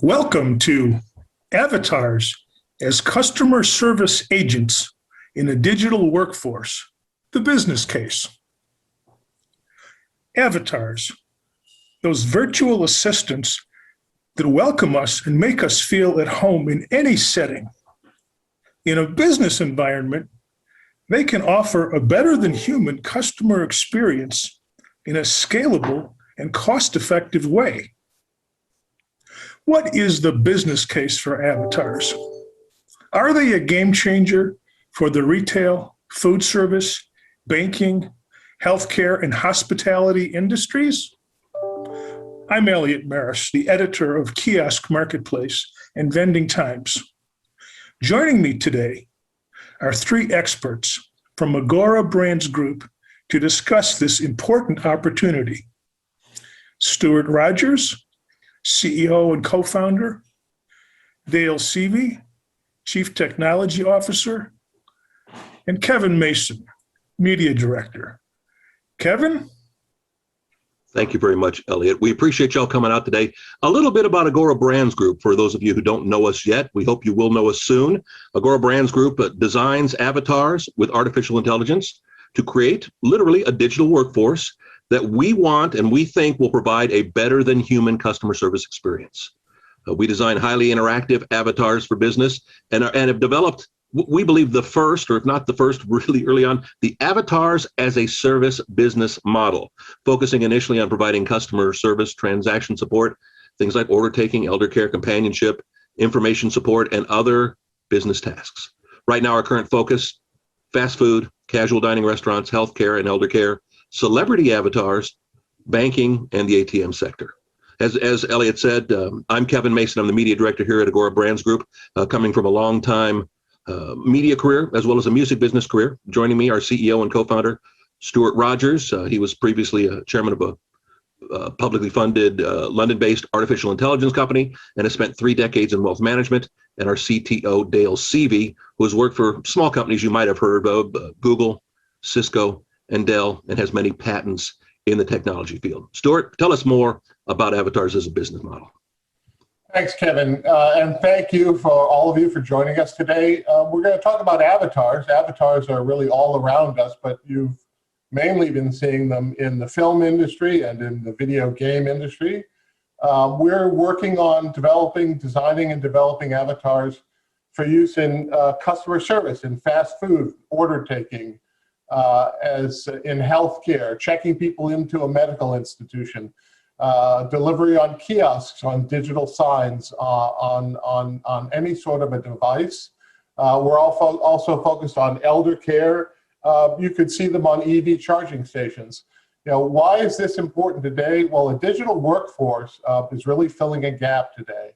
Welcome to Avatars as Customer Service Agents in a Digital Workforce, the business case. Avatars, those virtual assistants that welcome us and make us feel at home in any setting. In a business environment, they can offer a better than human customer experience in a scalable and cost-effective way. What is the business case for avatars? Are they a game changer for the retail, food service, banking, healthcare, and hospitality industries? I'm Elliot Maris, the editor of Kiosk Marketplace and Vending Times. Joining me today are three experts from Agora Brands Group to discuss this important opportunity. Stuart Rogers, CEO and co-founder, Dale Seavey, Chief Technology Officer, and Kevin Mason, Media Director. Kevin? Thank you very much, Elliot. We appreciate y'all coming out today. A little bit about Agora Brands Group for those of you who don't know us yet. We hope you will know us soon. Agora Brands Group designs avatars with artificial intelligence to create literally a digital workforce that we want and we think will provide a better than human customer service experience. We design highly interactive avatars for business and have developed, we believe, the first, or if not the first, really early on, the avatars as a service business model, focusing initially on providing customer service, transaction support, things like order taking, eldercare, companionship, information support, and other business tasks. Right now, our current focus, fast food, casual dining restaurants, healthcare and eldercare, celebrity avatars, banking, and the ATM sector. As Elliot said, I'm Kevin Mason. I'm the media director here at Agora Brands Group, coming from a long time media career as well as a music business career. Joining me, our CEO and co-founder, Stuart Rogers. He was previously chairman of a publicly funded London-based artificial intelligence company and has spent 3 decades in wealth management. And our CTO, Dale Seavey, who has worked for small companies you might have heard of, Google, Cisco, and Dell, and has many patents in the technology field. Stuart, tell us more about avatars as a business model. Thanks, Kevin, and thank you for all of you for joining us today. We're going to talk about avatars. Avatars are really all around us, but you've mainly been seeing them in the film industry and in the video game industry. We're working on designing and developing avatars for use in customer service, in fast food, order taking, as in healthcare, checking people into a medical institution, delivery on kiosks, on digital signs, on any sort of a device. We're also focused on elder care. You could see them on EV charging stations. You know, why is this important today? Well, a digital workforce is really filling a gap today.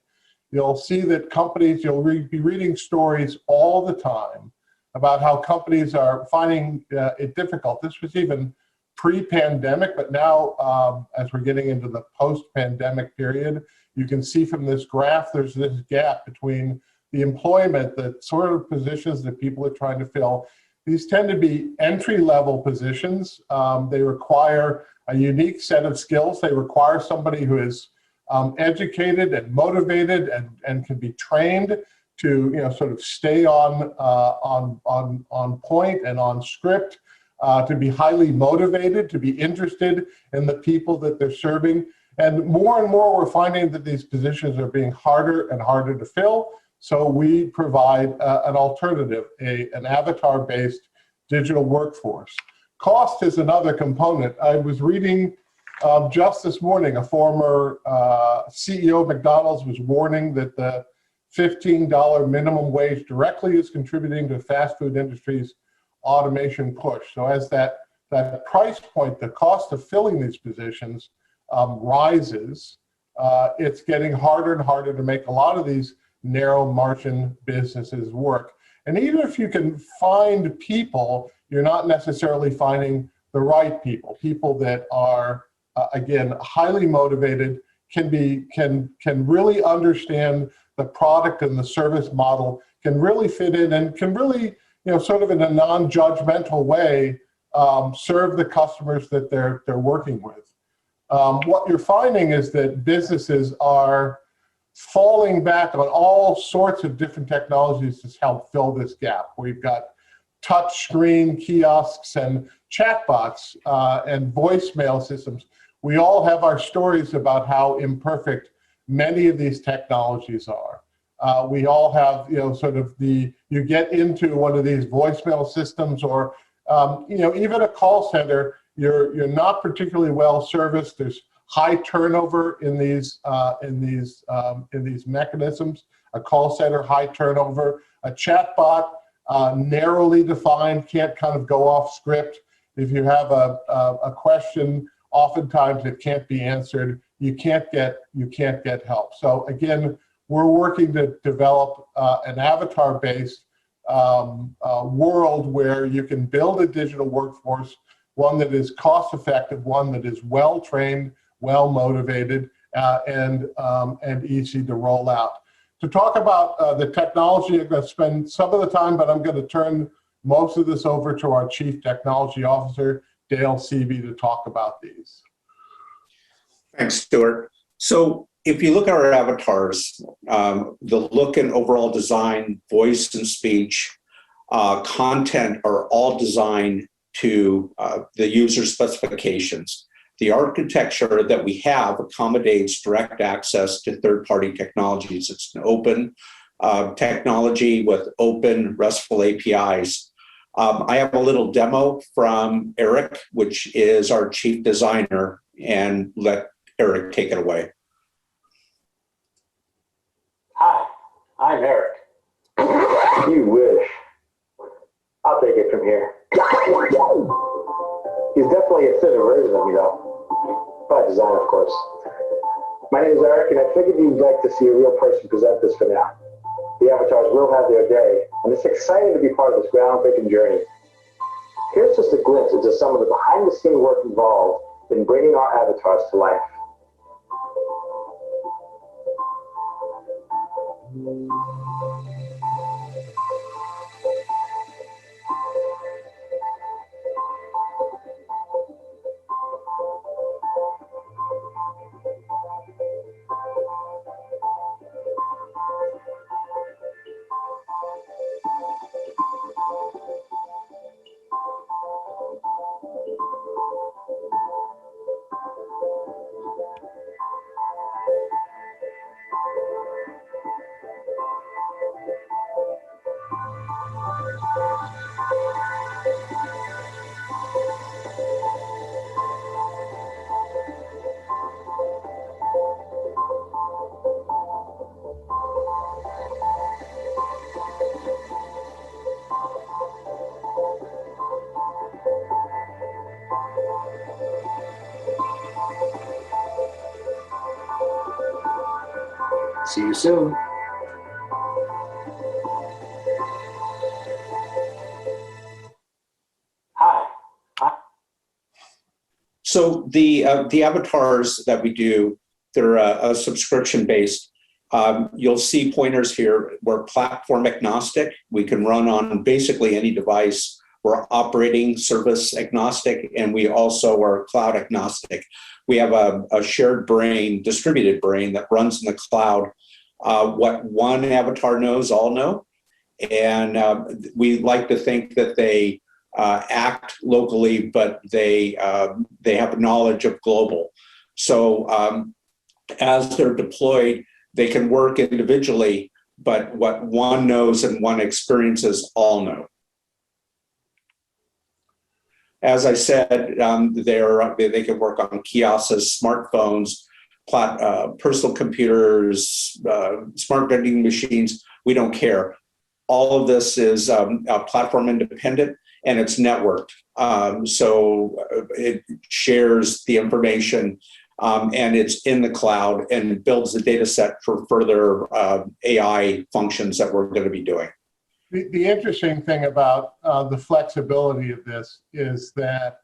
You'll see that companies, you'll be reading stories all the time about how companies are finding it difficult. This was even pre-pandemic, but now as we're getting into the post-pandemic period, you can see from this graph, there's this gap between the employment, the sort of positions that people are trying to fill. These tend to be entry-level positions. They require a unique set of skills. They require somebody who is educated and motivated and can be trained to, you know, sort of stay on point and on script, to be highly motivated, to be interested in the people that they're serving. And more we're finding that these positions are being harder and harder to fill. So we provide an alternative, an avatar-based digital workforce. Cost is another component. I was reading just this morning, a former CEO of McDonald's was warning that the $15 minimum wage directly is contributing to fast food industry's automation push. So as that price point, the cost of filling these positions rises, it's getting harder and harder to make a lot of these narrow margin businesses work. And even if you can find people, you're not necessarily finding the right people that are, again, highly motivated, can really understand the product and the service model, can really fit in and can really, you know, sort of in a non-judgmental way, serve the customers that they're working with. What you're finding is that businesses are falling back on all sorts of different technologies to help fill this gap. We've got touch screen kiosks and chatbots and voicemail systems. We all have our stories about how imperfect many of these technologies are. We all have, sort of you get into one of these voicemail systems or, even a call center, you're not particularly well serviced. There's high turnover in these mechanisms. A call center, high turnover. A chatbot, narrowly defined, can't kind of go off script. If you have a question, oftentimes it can't be answered. You can't get help. So again, we're working to develop an avatar-based world where you can build a digital workforce, one that is cost-effective, one that is well-trained, well-motivated, and easy to roll out. To talk about the technology, I'm going to spend some of the time, but I'm going to turn most of this over to our Chief Technology Officer, Dale Seavey, to talk about these. Thanks, Stuart. So if you look at our avatars, the look and overall design, voice and speech, content are all designed to the user specifications. The architecture that we have accommodates direct access to third-party technologies. It's an open technology with open RESTful APIs. I have a little demo from Eric, which is our chief designer, and let Eric take it away. Hi, I'm Eric. You wish. I'll take it from here. He's definitely a thinner version of me, though. By design, of course. My name is Eric, and I figured you'd like to see a real person present this for now. The avatars will have their day, and it's exciting to be part of this groundbreaking journey. Here's just a glimpse into some of the behind-the-scenes work involved in bringing our avatars to life. See you soon. Hi. So the avatars that we do, they're a subscription based. You'll see pointers here. We're platform agnostic. We can run on basically any device. We're operating service agnostic, and we also are cloud agnostic. We have a shared brain, distributed brain that runs in the cloud. What one avatar knows, all know. And we like to think that they act locally, but they have knowledge of global. So as they're deployed, they can work individually, but what one knows and one experiences, all know. As I said, they can work on kiosks, smartphones, personal computers, smart vending machines. We don't care. All of this is platform independent, and it's networked. So it shares the information, and it's in the cloud, and it builds the data set for further AI functions that we're going to be doing. The interesting thing about the flexibility of this is that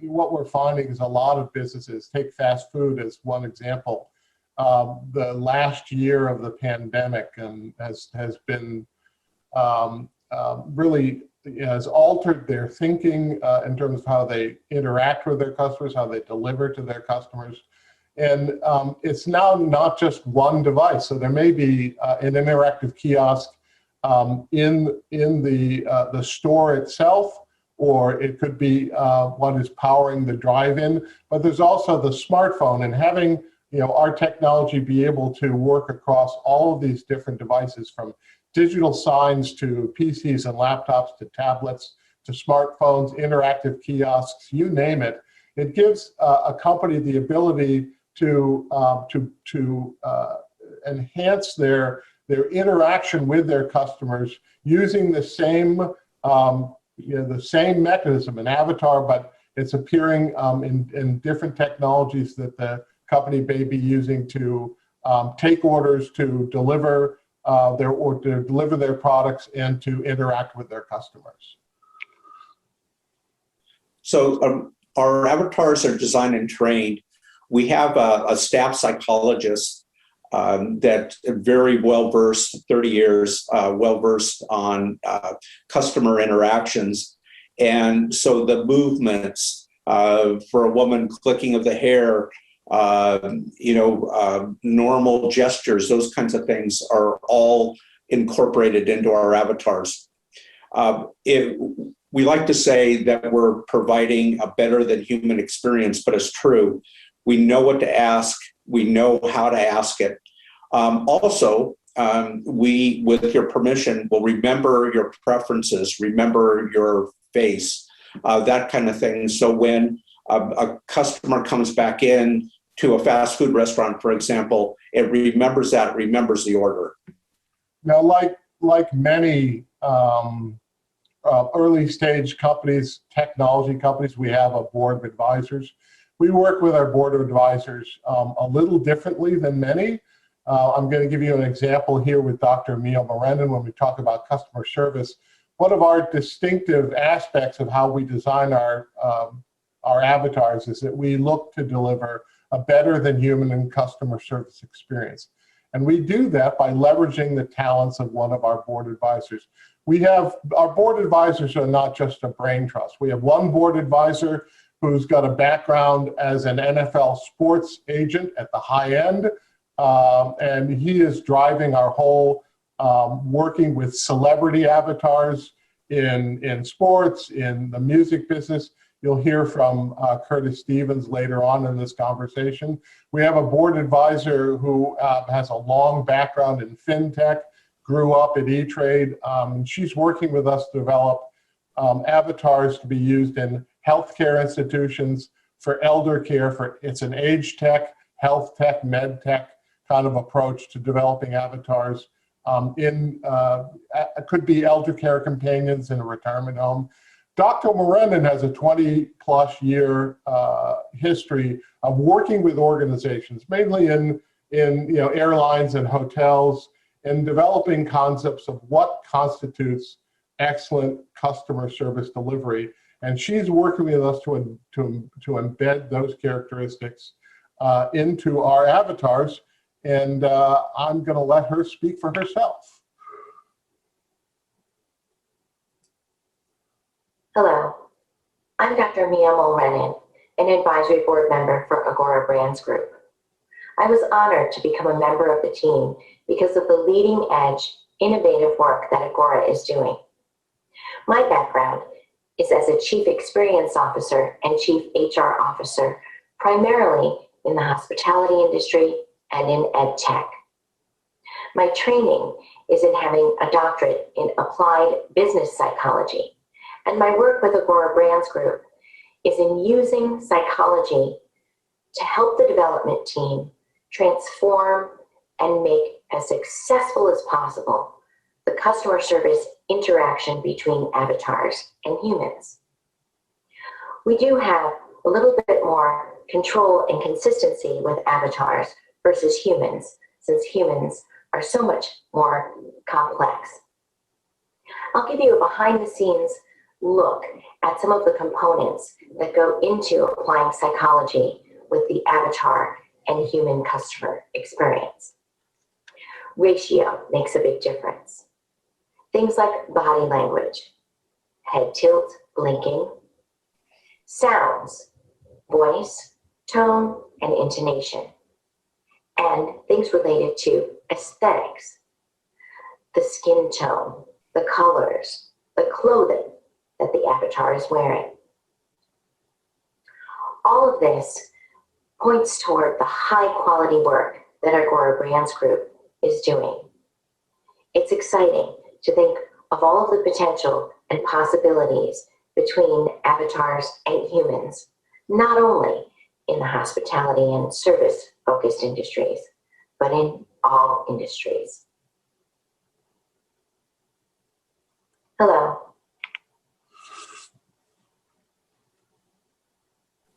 what we're finding is a lot of businesses, take fast food as one example, the last year of the pandemic and has been really has altered their thinking in terms of how they interact with their customers, how they deliver to their customers. And it's now not just one device. So there may be an interactive kiosk in the store itself, or it could be what is powering the drive-in. But there's also the smartphone, and having our technology be able to work across all of these different devices, from digital signs to PCs and laptops to tablets to smartphones, interactive kiosks, you name it. It gives a company the ability to enhance their interaction with their customers using the same the same mechanism, an avatar, but it's appearing in different technologies that the company may be using to take orders, to deliver their products, and to interact with their customers. So our avatars are designed and trained. We have a staff psychologist that very well-versed, 30 years, well-versed on customer interactions. And so the movements for a woman, clicking of the hair, normal gestures, those kinds of things are all incorporated into our avatars. We like to say that we're providing a better than human experience, but it's true. We know what to ask. We know how to ask it. Also, we, with your permission, will remember your preferences, remember your face, that kind of thing. So when a customer comes back in to a fast food restaurant, for example, it remembers that, it remembers the order. Now, like many early stage companies, technology companies, we have a board of advisors. We work with our board of advisors a little differently than many. I'm going to give you an example here with Dr. Emil Morendon when we talk about customer service. One of our distinctive aspects of how we design our avatars is that we look to deliver a better than human and customer service experience. And we do that by leveraging the talents of one of our board advisors. Our board advisors are not just a brain trust. We have one board advisor who's got a background as an NFL sports agent at the high end. And he is driving our whole working with celebrity avatars in sports, in the music business. You'll hear from Curtis Stevens later on in this conversation. We have a board advisor who has a long background in fintech, grew up at E-Trade. She's working with us to develop avatars to be used in healthcare institutions for elder care. It's an age tech, health tech, med tech kind of approach to developing avatars. It could be elder care companions in a retirement home. Dr. Morendon has a 20-plus year history of working with organizations, mainly in airlines and hotels, and developing concepts of what constitutes excellent customer service delivery. And she's working with us to embed those characteristics into our avatars. And I'm going to let her speak for herself. Hello, I'm Dr. Mia Mulrennan, an advisory board member for Agora Brands Group. I was honored to become a member of the team because of the leading edge, innovative work that Agora is doing. My background is as a Chief Experience Officer and Chief HR Officer, primarily in the hospitality industry and in ed tech. My training is in having a doctorate in applied business psychology, and my work with Agora Brands Group is in using psychology to help the development team transform and make as successful as possible the customer service interaction between avatars and humans. We do have a little bit more control and consistency with avatars versus humans, since humans are so much more complex. I'll give you a behind-the-scenes look at some of the components that go into applying psychology with the avatar and human customer experience. Ratio makes a big difference. Things like body language, head tilt, blinking, sounds, voice, tone, and intonation, and things related to aesthetics, the skin tone, the colors, the clothing that the avatar is wearing. All of this points toward the high quality work that Agora Brands Group is doing. It's exciting to think of all of the potential and possibilities between avatars and humans, not only in the hospitality and service focused industries, but in all industries. Hello.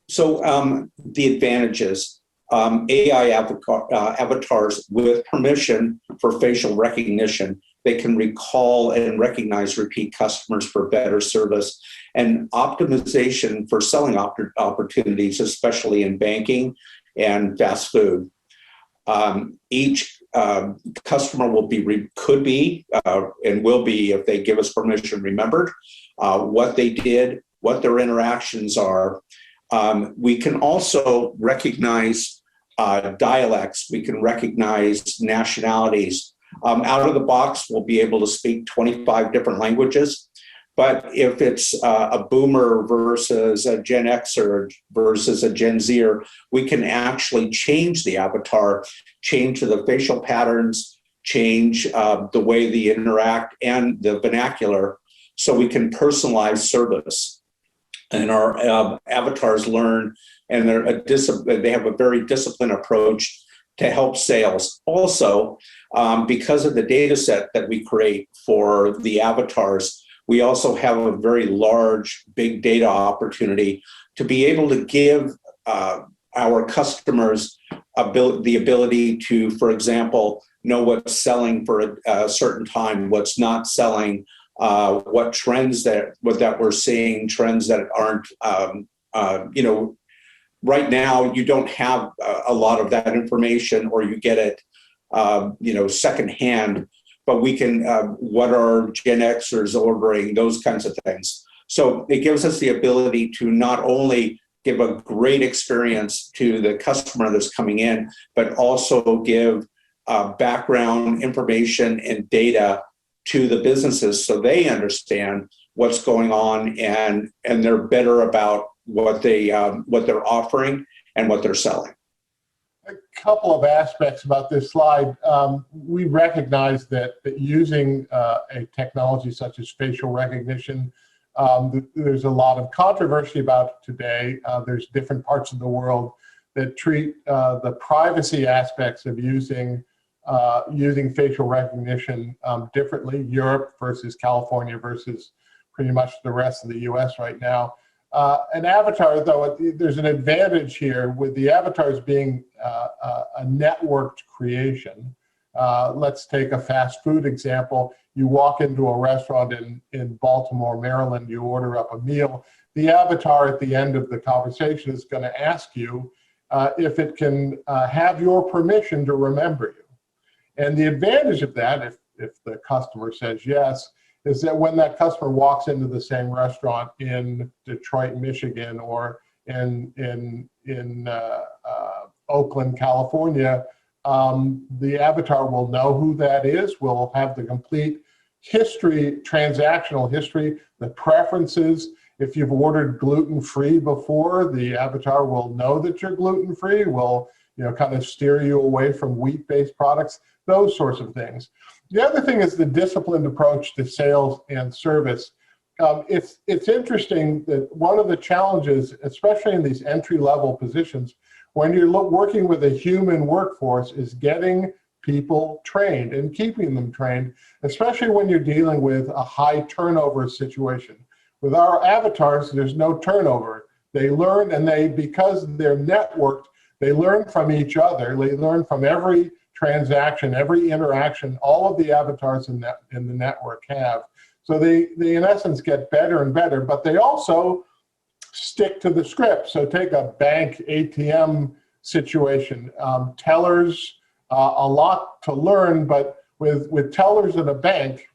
So the advantages, AI avatars with permission for facial recognition, they can recall and recognize repeat customers for better service, and optimization for selling opportunities, especially in banking and fast food. Each customer could be and will be, if they give us permission, remembered what they did, what their interactions are. We can also recognize dialects. We can recognize nationalities. Out of the box, we'll be able to speak 25 different languages. But if it's a boomer versus a Gen Xer versus a Gen Zer, we can actually change the avatar, change the facial patterns, change the way they interact and the vernacular, so we can personalize service. And our avatars learn, and they have a very disciplined approach to help sales. Also, because of the data set that we create for the avatars, we also have a very large big data opportunity to be able to give our customers the ability to, for example, know what's selling for a certain time, what's not selling, what trends that we're seeing, trends that aren't, right now you don't have a lot of that information, or you get it, secondhand. But we can, what are Gen Xers ordering, those kinds of things. So it gives us the ability to not only give a great experience to the customer that's coming in, but also give background information and data to the businesses so they understand what's going on, and they're better about what they're offering and what they're selling. A couple of aspects about this slide. We recognize that using a technology such as facial recognition, there's a lot of controversy about it today. There's different parts of the world that treat the privacy aspects of using facial recognition differently. Europe versus California versus pretty much the rest of the US right now. An avatar, though, there's an advantage here with the avatars being a networked creation. Let's take a fast food example. You walk into a restaurant in Baltimore, Maryland, you order up a meal. The avatar at the end of the conversation is going to ask you if it can have your permission to remember you. And the advantage of that, if the customer says yes, is that when that customer walks into the same restaurant in Detroit, Michigan, or in Oakland, California, the avatar will know who that is, will have the complete history, transactional history, the preferences. If you've ordered gluten-free before, the avatar will know that you're gluten-free, will kind of steer you away from wheat-based products, those sorts of things. The other thing is the disciplined approach to sales and service. It's interesting that one of the challenges, especially in these entry-level positions, when you're working with a human workforce, is getting people trained and keeping them trained, especially when you're dealing with a high turnover situation. With our avatars, there's no turnover. They learn, and because they're networked, they learn from each other. They learn from every transaction, every interaction, all of the avatars in the network have. So they in essence get better and better, but they also stick to the script. So take a bank ATM situation. Tellers, a lot to learn, but with tellers in a bank,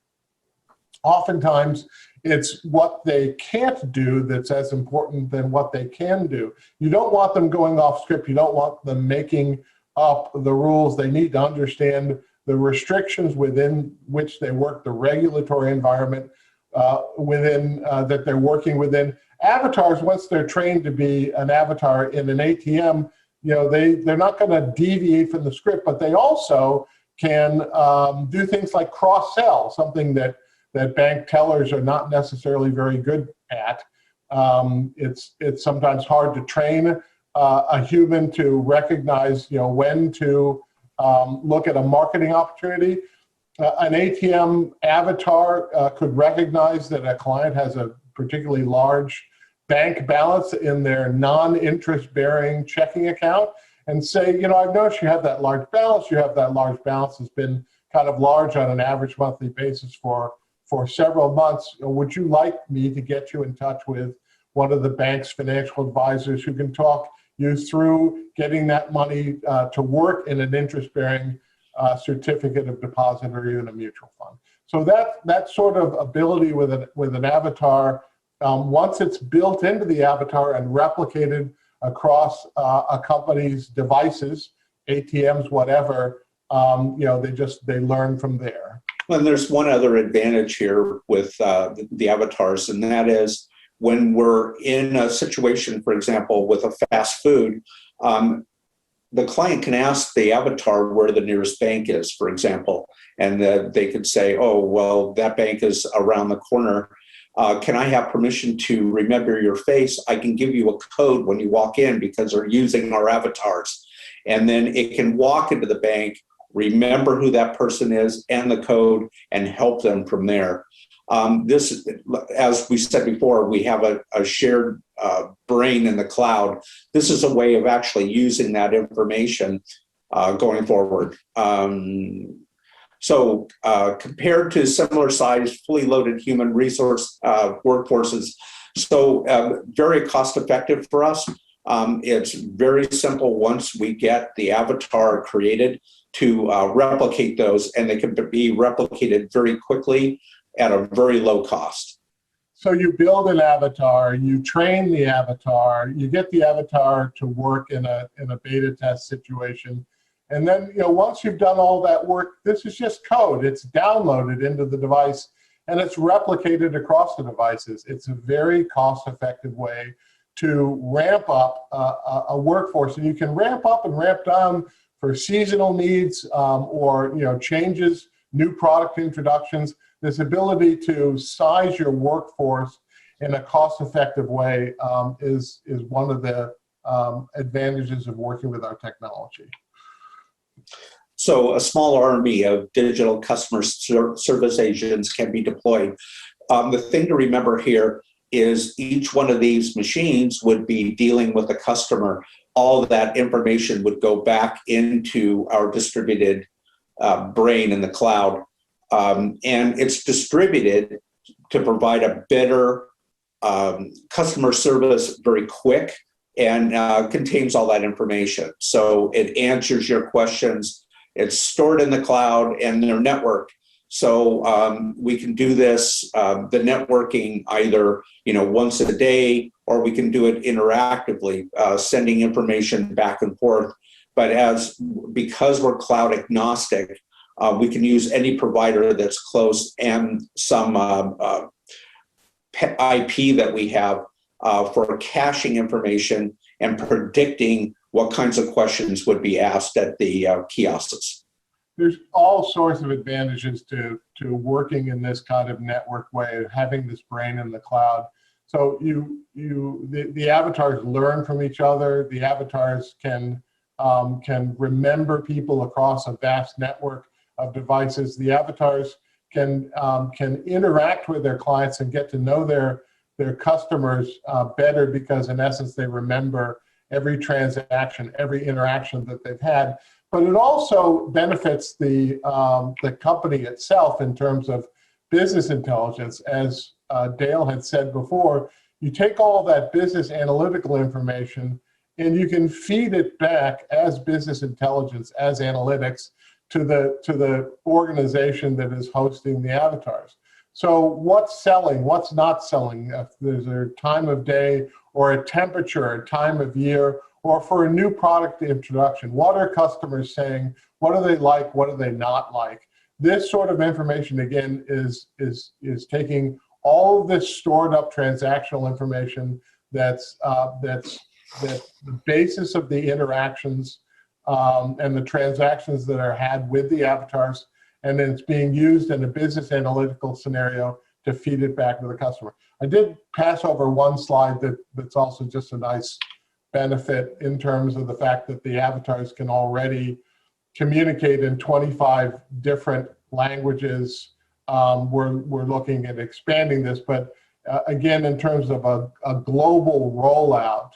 oftentimes It's what they can't do that's as important than what they can do. You don't want them going off script. You don't want them making up the rules. They need to understand the restrictions within which they work, the regulatory environment that they're working within. Avatars, once they're trained to be an avatar in an ATM, they're not going to deviate from the script, but they also can do things like cross-sell, something that bank tellers are not necessarily very good at. It's sometimes hard to train a human to recognize, when to look at a marketing opportunity. An ATM avatar could recognize that a client has a particularly large bank balance in their non-interest bearing checking account and say, I've noticed you have that large balance. That large balance has been kind of large on an average monthly basis for several months. Would you like me to get you in touch with one of the bank's financial advisors who can talk you through getting that money to work in an interest-bearing certificate of deposit or even a mutual fund? So that sort of ability with an avatar, once it's built into the avatar and replicated across a company's devices, ATMs, whatever, they learn from there. And there's one other advantage here with the avatars, and that is when we're in a situation, for example, with a fast food, the client can ask the avatar where the nearest bank is, for example, and they could say, oh, well, that bank is around the corner. Can I have permission to remember your face? I can give you a code when you walk in because they're using our avatars. And then it can walk into the bank, remember who that person is and the code, and help them from there. This, as we said before, we have a shared brain in the cloud. This is a way of actually using that information going forward. So compared to similar sized, fully loaded human resource workforces, so very cost effective for us. It's very simple once we get the avatar created to replicate those, and they can be replicated very quickly at a very low cost. So you build an avatar, you train the avatar, you get the avatar to work in a beta test situation. And then, once you've done all that work, this is just code. It's downloaded into the device and it's replicated across the devices. It's a very cost-effective way to ramp up a workforce. And you can ramp up and ramp down for seasonal needs or changes, new product introductions. This ability to size your workforce in a cost-effective way is one of the advantages of working with our technology. So a small army of digital customer service agents can be deployed. The thing to remember here is each one of these machines would be dealing with a customer. All of that information would go back into our distributed brain in the cloud. And it's distributed to provide a better customer service very quick and contains all that information. So it answers your questions. It's stored in the cloud and they're networked. So we can do this, the networking either once a day, or we can do it interactively, sending information back and forth. But because we're cloud agnostic, we can use any provider that's close and some IP that we have for caching information and predicting what kinds of questions would be asked at the kiosks. There's all sorts of advantages to working in this kind of network way, having this brain in the cloud. So the avatars learn from each other. The avatars can remember people across a vast network of devices. The avatars can interact with their clients and get to know their customers better because, in essence, they remember every transaction, every interaction that they've had. But it also benefits the company itself in terms of business intelligence. As Dale had said before, you take all that business analytical information and you can feed it back as business intelligence, as analytics, to the organization that is hosting the avatars. So what's selling, what's not selling? If there's a time of day or a temperature, a time of year, or for a new product introduction, what are customers saying? What do they like? What do they not like? This sort of information, again, is taking all of this stored up transactional information that's the basis of the interactions and the transactions that are had with the avatars, and then it's being used in a business analytical scenario to feed it back to the customer. I did pass over one slide that's also just a nice benefit in terms of the fact that the avatars can already communicate in 25 different languages. We're looking at expanding this, but again, in terms of a global rollout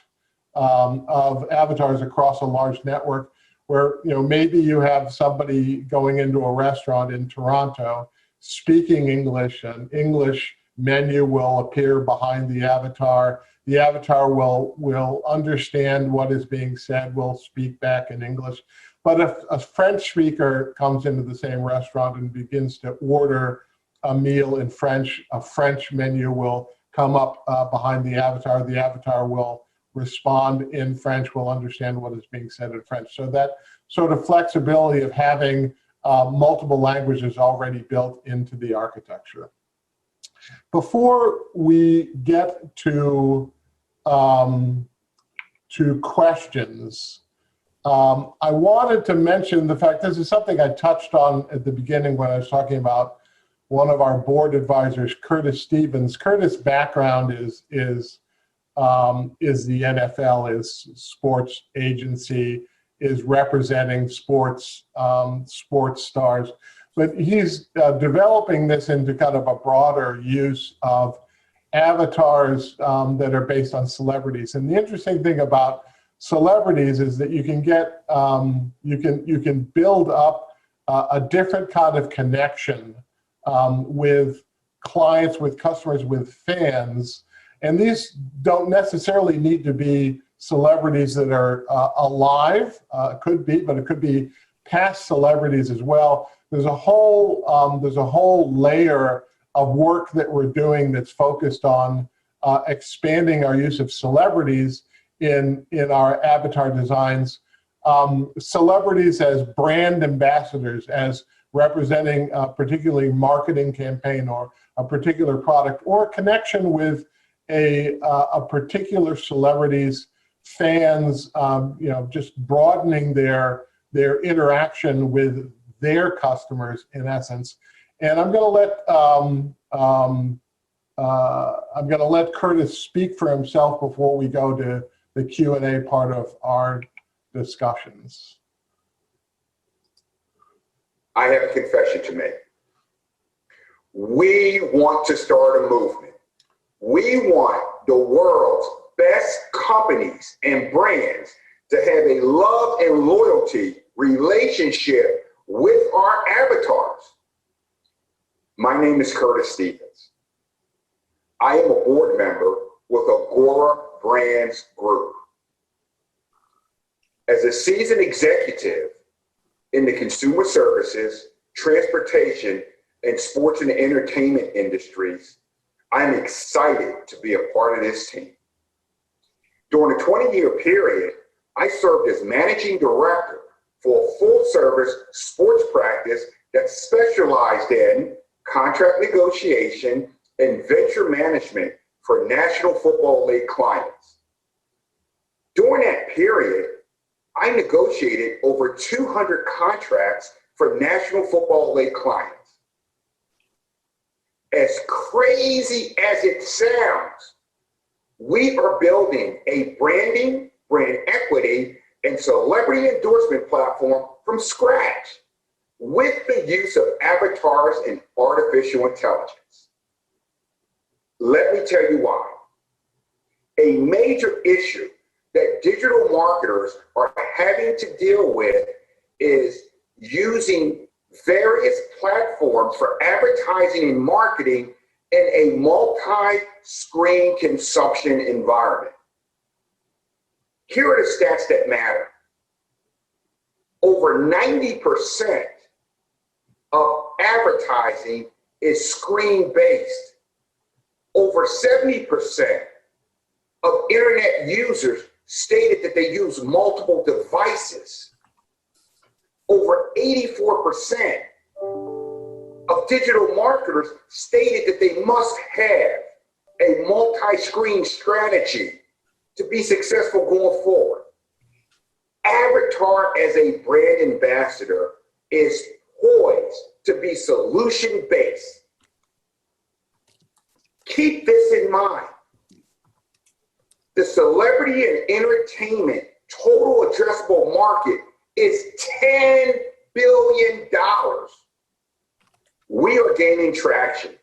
of avatars across a large network, where maybe you have somebody going into a restaurant in Toronto speaking English, an English menu will appear behind the avatar. The avatar will understand what is being said, will speak back in English. But if a French speaker comes into the same restaurant and begins to order a meal in French, a French menu will come up behind the avatar. The avatar will respond in French, will understand what is being said in French. So that sort of flexibility of having multiple languages already built into the architecture. Before we get to questions, I wanted to mention the fact, this is something I touched on at the beginning when I was talking about one of our board advisors, Curtis Stevens. Curtis' background is the NFL, is sports agency, is representing sports stars. But he's developing this into kind of a broader use of avatars that are based on celebrities. And the interesting thing about celebrities is that you can get, you can build up a different kind of connection with clients, with customers, with fans. And these don't necessarily need to be celebrities that are alive. Could be, but it could be past celebrities as well. There's a whole layer of work that we're doing that's focused on expanding our use of celebrities in our avatar designs. Celebrities as brand ambassadors, as representing a particularly marketing campaign or a particular product, or a connection with a particular celebrity's fans, just broadening their interaction with their customers in essence. And I'm going to let Curtis speak for himself before we go to the Q&A part of our discussions. I have a confession to make. We want to start a movement. We want the world's best companies and brands to have a love and loyalty relationship with our avatars. My name is Curtis Stevens. I am a board member with Agora Brands Group. As a seasoned executive in the consumer services, transportation, and sports and entertainment industries, I'm excited to be a part of this team. During a 20-year period, I served as managing director for a full-service sports practice that specialized in contract negotiation and venture management for National Football League clients. During that period, I negotiated over 200 contracts for National Football League clients. As crazy as it sounds, we are building a branding, brand equity, and celebrity endorsement platform from scratch with the use of avatars and artificial intelligence. Let me tell you why. A major issue that digital marketers are having to deal with is using various platforms for advertising and marketing in a multi-screen consumption environment. Here are the stats that matter. Over 90% of advertising is screen-based. Over 70% of internet users stated that they use multiple devices. Over 84% of digital marketers stated that they must have a multi-screen strategy to be successful going forward. Avatar as a brand ambassador is poised to be solution-based. Keep this in mind. The celebrity and entertainment total addressable market is $10 billion. We are gaining traction.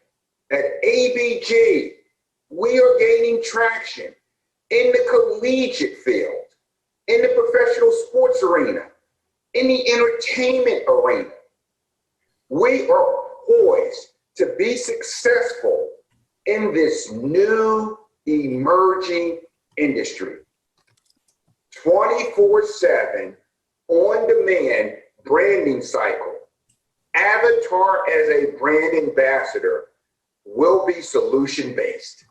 At ABG, we are gaining traction in the collegiate field, in the professional sports arena, in the entertainment arena. We are poised to be successful in this new emerging industry. 24/7 on-demand branding cycle. Avatar as a brand ambassador will be solution-based.